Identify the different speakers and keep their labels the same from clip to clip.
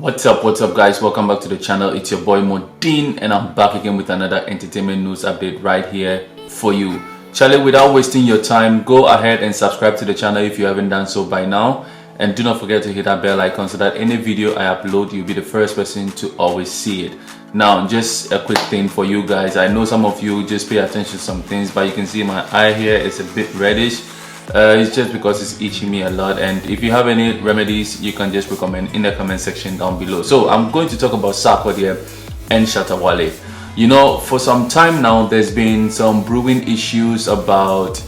Speaker 1: What's up guys, welcome back to the channel. It's your boy Mordin and I'm back again with another entertainment news update right here for you. Charlie, without wasting your time, go ahead and subscribe to the channel if you haven't done so by now, and do not forget to hit that bell icon so that any video I upload you'll be the first person to always see it. Now, just a quick thing for you guys. I know some of you just pay attention to some things, but you can see my eye here is a bit reddish. It's just because it's itching me a lot, and if you have any remedies you can just recommend in the comment section down below. So I'm going to talk about Sarkodie and Shatta wale. You know, for some time now there's been some brewing issues about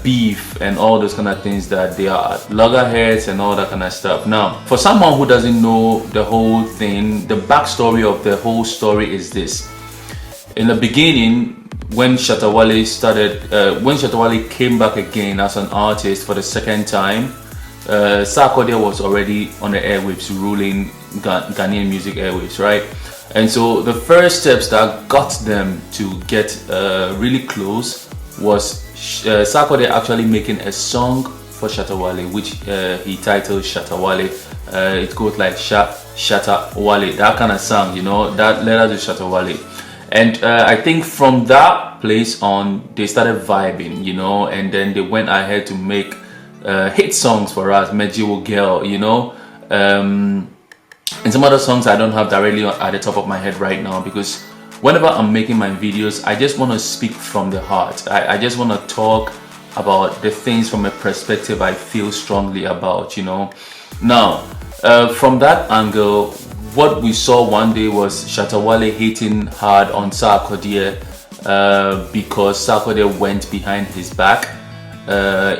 Speaker 1: beef and all those kind of things, that they are loggerheads and all that kind of stuff. Now, for someone who doesn't know the whole thing, the backstory of the whole story is this. In the beginning, when Shatta wale started, when Shatta wale came back again as an artist for the second time, Sarkodie was already on the airwaves, ruling Ghanaian music airwaves, right? And so the first steps that got them to get really close was Sarkodie actually making a song for Shatta wale, which he titled Shatta wale. It goes like Shatta wale, that kind of song, you know, that led us to Shatta wale. And I think from that place on, they started vibing, you know, and then they went ahead to make hit songs for us, Mejiwo Girl, you know, and some other songs I don't have directly at the top of my head right now, because whenever I'm making my videos, I just want to speak from the heart. I just want to talk about the things from a perspective I feel strongly about, you know. Now, from that angle, what we saw one day was Shatta wale hating hard on Sarkodie because Sarkodie went behind his back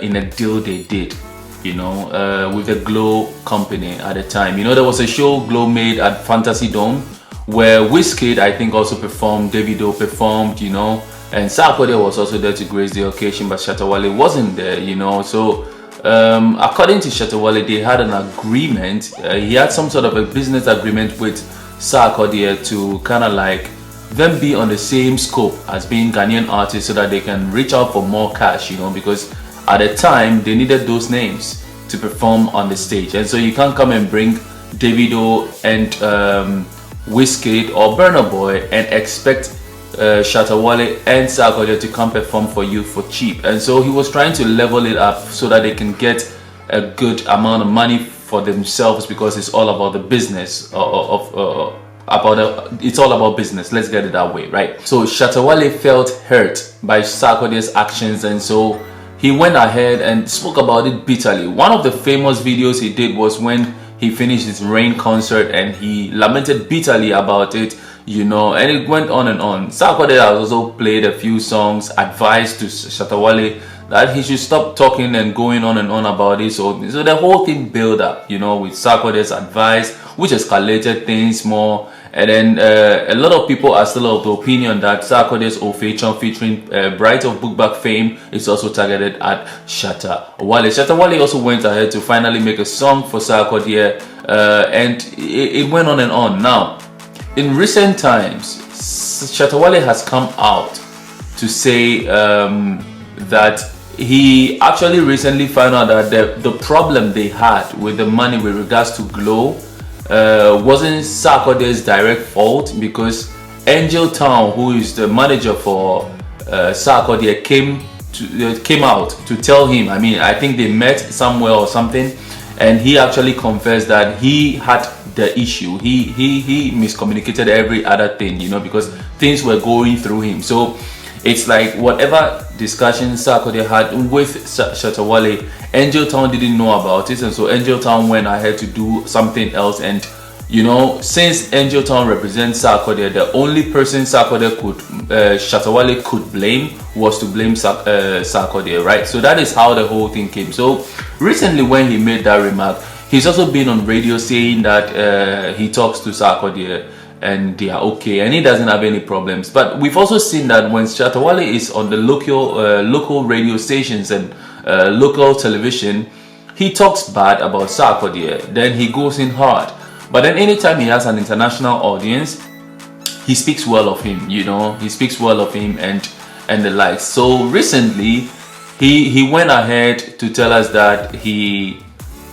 Speaker 1: in a deal they did, you know, with the Glow company at the time. You know, there was a show Glow made at Fantasy Dome where Wizkid, I think, also performed, Davido performed, you know, and Sarkodie was also there to grace the occasion, but Shatta wale wasn't there, you know. So according to Shatta wale, they had an agreement. He had some sort of a business agreement with Sarkodie to kind of like them be on the same scope as being Ghanaian artists, so that they can reach out for more cash, you know, because at the time they needed those names to perform on the stage. And so you can't come and bring Davido and Wizkid or Burna Boy and expect Shatta wale and Sarkodie to come perform for you for cheap. And so he was trying to level it up so that they can get a good amount of money for themselves, because it's all about the business it's all about business, let's get it that way, right? So Shatta wale felt hurt by Sarkodie's actions, and so he went ahead and spoke about it bitterly. One of the famous videos he did was when he finished his Rain concert and he lamented bitterly about it, you know, and it went on and on. Sarkodie also played a few songs, advised to Shatta wale that he should stop talking and going on and on about it. So the whole thing built up, you know, with Sarkodie's advice, which escalated things more. And then a lot of people are still of the opinion that Sarkodie's Ofetion featuring Bright of Bookback fame is also targeted at Shatta wale. Shatta wale also went ahead to finally make a song for Sarkodie, and it went on and on. Now, in recent times, Shatta wale has come out to say that he actually recently found out that the problem they had with the money with regards to Glow wasn't Sarkodie's direct fault, because Angel Town, who is the manager for Sarkodie, came out to tell him. I mean, I think they met somewhere or something, and he actually confessed that he had the issue. He miscommunicated every other thing, you know, because things were going through him. So it's like whatever discussion Sarkodie had with Shatta wale, Angel Town didn't know about it, and so Angel Town went ahead to do something else. And you know, since Angel Town represents Sarkodie, the only person Shatta wale could blame was to blame Sarkodie, right? So that is how the whole thing came. So recently, when he made that remark, he's also been on radio saying that he talks to Sarkodie and they are okay, and he doesn't have any problems. But we've also seen that when Shatta wale is on the local radio stations and local television, he talks bad about Sarkodie, then he goes in hard. But then anytime he has an international audience, he speaks well of him, you know, he speaks well of him and the likes. So recently he went ahead to tell us that he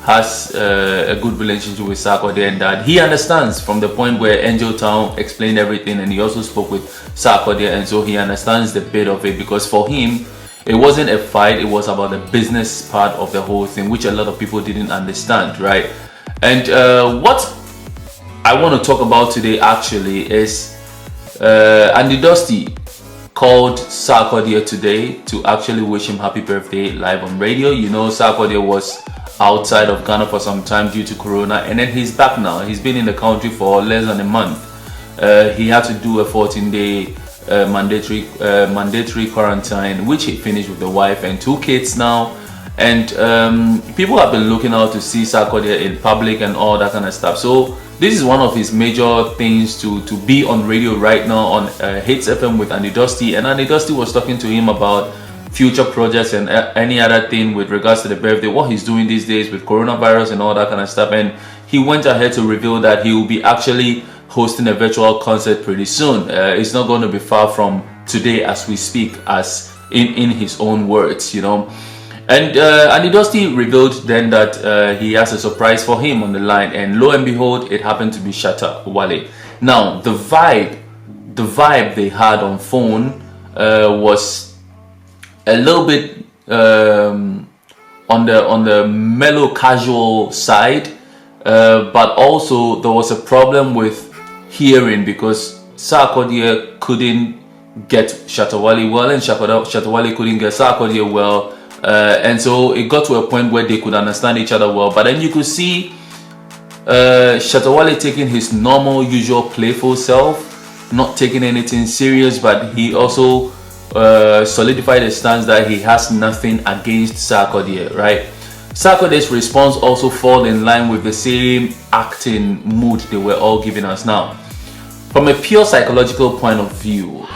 Speaker 1: has a good relationship with Sarkodie, and that he understands from the point where Angel Town explained everything, and he also spoke with Sarkodie, and so he understands the bit of it, because for him it wasn't a fight, it was about the business part of the whole thing, which a lot of people didn't understand, right? And what I want to talk about today actually is Andy Dusty called Sarkodie today to actually wish him happy birthday live on radio. You know, Sarkodie was outside of Ghana for some time due to Corona, and then he's back now. He's been in the country for less than a month. He had to do a 14-day mandatory quarantine, which he finished with the wife and 2 kids now. And people have been looking out to see Sarkodie in public and all that kind of stuff. So this is one of his major things to be on radio right now on Hits FM with Andy Dusty. And Andy Dusty was talking to him about future projects and any other thing with regards to the birthday, what he's doing these days with coronavirus and all that kind of stuff. And he went ahead to reveal that he will be actually hosting a virtual concert pretty soon. It's not going to be far from today as we speak, as in his own words, you know. And Andy Dusty revealed then that he has a surprise for him on the line, and lo and behold, it happened to be Shatta, Wale. Now the vibe they had on phone was a little bit on the mellow casual side, but also there was a problem with hearing, because Sarkodie couldn't get Shatta Wale well, and Shatta Wale couldn't get Sarkodie well. And so it got to a point where they could understand each other well. But then you could see Shatta Wale taking his normal, usual playful self, not taking anything serious, but he also solidified the stance that he has nothing against Sarkodie, right? Sarkodie's response also fall in line with the same acting mood they were all giving us. Now, from a pure psychological point of view,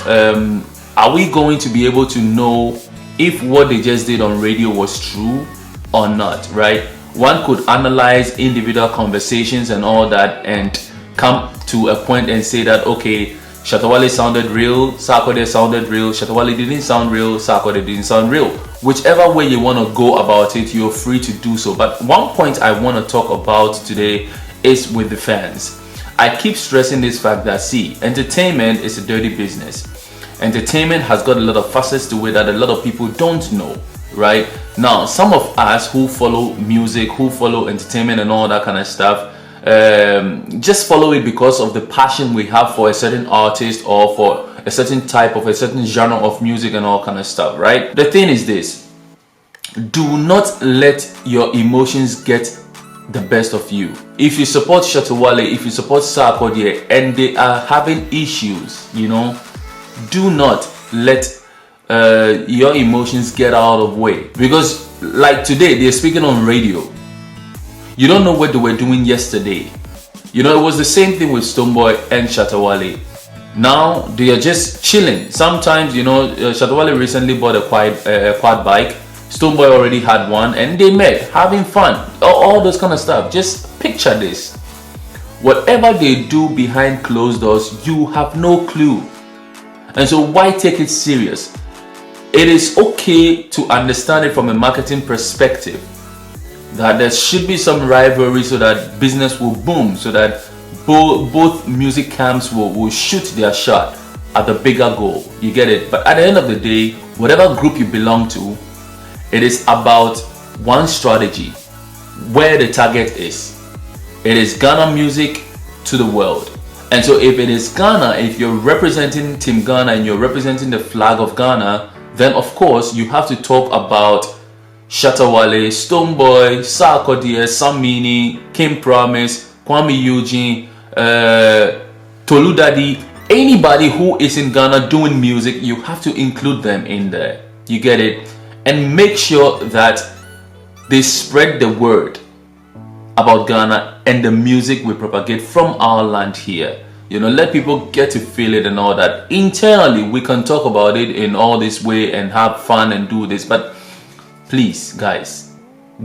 Speaker 1: are we going to be able to know if what they just did on radio was true or not, right? One could analyze individual conversations and all that and come to a point and say that, okay, Shatta Wale sounded real, Sarkodie sounded real, Shatta Wale didn't sound real, Sarkodie didn't sound real. Whichever way you want to go about it, you're free to do so. But one point I want to talk about today is with the fans. I keep stressing this fact that, see, entertainment is a dirty business. Entertainment has got a lot of facets to it that a lot of people don't know, right? Now, some of us who follow music, who follow entertainment and all that kind of stuff, just follow it because of the passion we have for a certain artist or for a certain type of a certain genre of music and all kind of stuff, right? The thing is this: do not let your emotions get the best of you. If you support Shatta Wale, if you support Sarkodie and they are having issues, you know, do not let your emotions get out of way. Because like today, they're speaking on radio. You don't know what they were doing yesterday. You know, it was the same thing with Stonebwoy and Shatta Wale. Now they are just chilling. Sometimes, you know, Shatta Wale recently bought a quad bike. Stonebwoy already had one, and they met, having fun, all those kind of stuff. Just picture this: whatever they do behind closed doors, you have no clue. And so why take it serious? It is okay to understand it from a marketing perspective, that there should be some rivalry so that business will boom, so that both music camps will shoot their shot at the bigger goal. You get it? But at the end of the day, whatever group you belong to, it is about one strategy, where the target is. It is Ghana music to the world. And so if it is Ghana, if you're representing Team Ghana and you're representing the flag of Ghana, then of course you have to talk about Shatta Wale, Stonebwoy, Sarkodie, Samini, Kim Promise, Kwame Eugene, Tolu Dadi. Anybody who is in Ghana doing music, you have to include them in there. You get it? And make sure that they spread the word about Ghana and the music we propagate from our land here. You know, let people get to feel it and all that. Internally, we can talk about it in all this way and have fun and do this. But please, guys,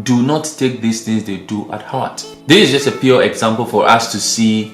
Speaker 1: do not take these things they do at heart. This is just a pure example for us to see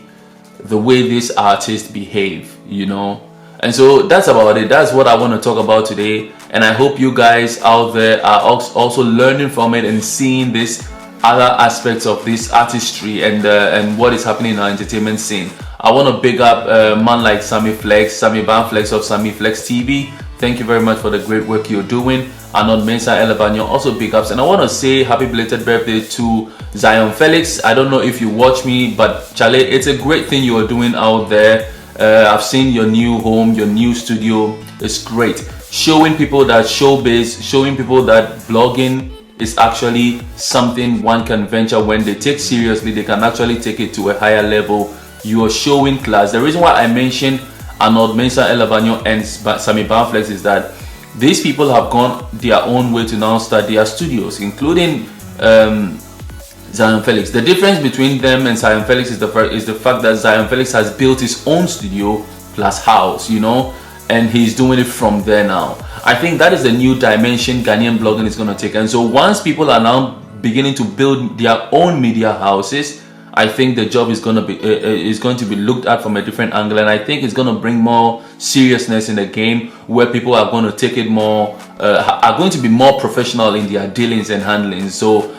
Speaker 1: the way these artists behave, you know. And so that's about it. That's what I want to talk about today. And I hope you guys out there are also learning from it and seeing this other aspects of this artistry and what is happening in our entertainment scene. I want to big up a man like Sammy Banflex of Sammy Flex TV. Thank you very much for the great work you're doing. Arnold Mensah Elebanyo also big ups. And I want to say happy belated birthday to Zion Felix. I don't know if you watch me, but Charlie, it's a great thing you are doing out there. I've seen your new home, your new studio. It's great. Showing people that showbiz, showing people that blogging is actually something one can venture when they take seriously. They can actually take it to a higher level. You are showing class. The reason why I mentioned Arnold Mensah Elebanyo and Sammy Banflex is that these people have gone their own way to now start their studios, including Zion Felix. The difference between them and Zion Felix is the fact that Zion Felix has built his own studio plus house, you know, and he's doing it from there now. I think that is the new dimension Ghanaian blogging is going to take. And so once people are now beginning to build their own media houses, I think the job is going to be looked at from a different angle, and I think it's going to bring more seriousness in the game, where people are going to take it more, are going to be more professional in their dealings and handlings. So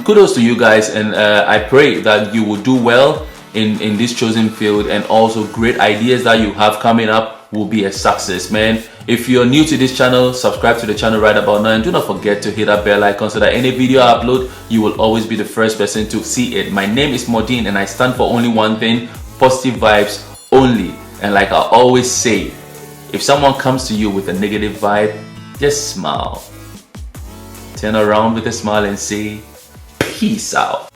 Speaker 1: kudos to you guys, and I pray that you will do well in this chosen field, and also great ideas that you have coming up will be a success, man. If you're new to this channel, subscribe to the channel right about now, and do not forget to hit that bell icon so that any video I upload, you will always be the first person to see it. My name is Mordin, and I stand for only one thing: positive vibes only. And like I always say, if someone comes to you with a negative vibe, just smile, turn around with a smile and say peace out.